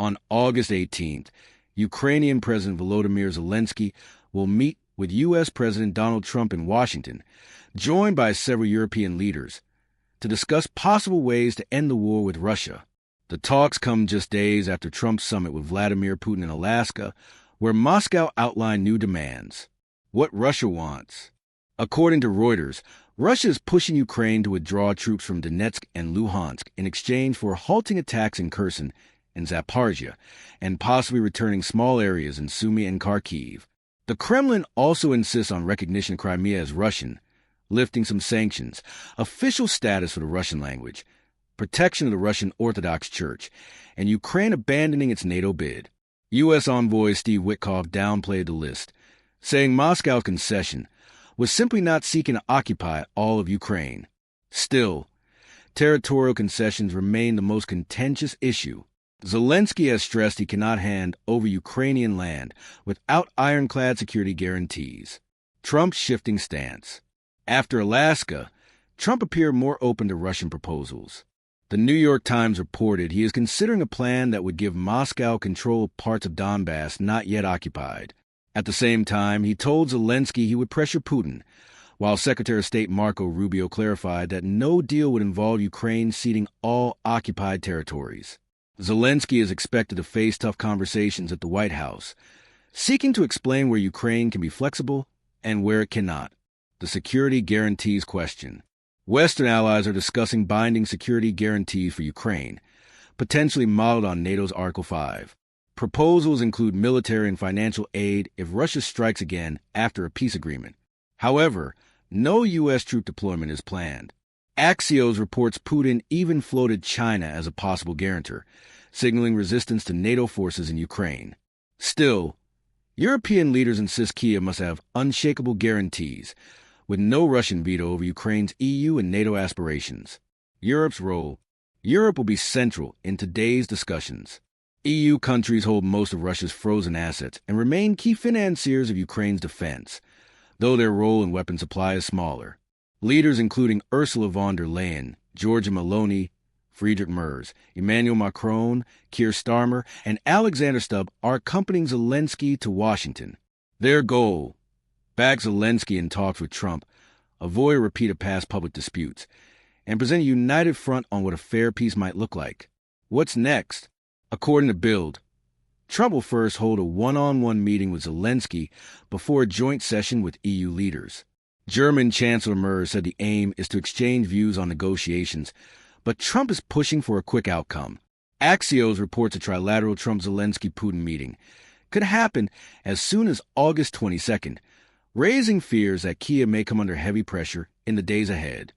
On August 18th, Ukrainian President Volodymyr Zelenskyy will meet with U.S. President Donald Trump in Washington, joined by several European leaders, to discuss possible ways to end the war with Russia. The talks come just days after Trump's summit with Vladimir Putin in Alaska, where Moscow outlined new demands. What Russia wants. According to Reuters, Russia is pushing Ukraine to withdraw troops from Donetsk and Luhansk in exchange for halting attacks in Kherson and Zaporizhzhia, and possibly returning small areas in Sumy and Kharkiv. The Kremlin also insists on recognition of Crimea as Russian, lifting some sanctions, official status for the Russian language, protection of the Russian Orthodox Church, and Ukraine abandoning its NATO bid. U.S. envoy Steve Witkoff downplayed the list, saying Moscow's concession was simply not seeking to occupy all of Ukraine. Still, territorial concessions remain the most contentious issue. Zelenskyy has stressed he cannot hand over Ukrainian land without ironclad security guarantees. Trump's shifting stance. After Alaska, Trump appeared more open to Russian proposals. The New York Times reported he is considering a plan that would give Moscow control of parts of Donbass not yet occupied. At the same time, he told Zelenskyy he would pressure Putin, while Secretary of State Marco Rubio clarified that no deal would involve Ukraine ceding all occupied territories. Zelenskyy is expected to face tough conversations at the White House, seeking to explain where Ukraine can be flexible and where it cannot. The security guarantees question. Western allies are discussing binding security guarantees for Ukraine, potentially modeled on NATO's Article 5. Proposals include military and financial aid if Russia strikes again after a peace agreement. However, no U.S. troop deployment is planned. Axios reports Putin even floated China as a possible guarantor, signaling resistance to NATO forces in Ukraine. Still, European leaders insist Kiev must have unshakable guarantees, with no Russian veto over Ukraine's EU and NATO aspirations. Europe's role. Europe will be central in today's discussions. EU countries hold most of Russia's frozen assets and remain key financiers of Ukraine's defense, though their role in weapon supply is smaller. Leaders including Ursula von der Leyen, Giorgia Meloni, Friedrich Merz, Emmanuel Macron, Keir Starmer, and Alexander Stubb are accompanying Zelenskyy to Washington. Their goal: back Zelenskyy in talks with Trump, avoid a repeat of past public disputes, and present a united front on what a fair peace might look like. What's next? According to Bild, Trump will first hold a one-on-one meeting with Zelenskyy before a joint session with EU leaders. German Chancellor Merz said the aim is to exchange views on negotiations, but Trump is pushing for a quick outcome. Axios reports a trilateral Trump-Zelenskyy-Putin meeting could happen as soon as August 22nd, raising fears that Kiev may come under heavy pressure in the days ahead.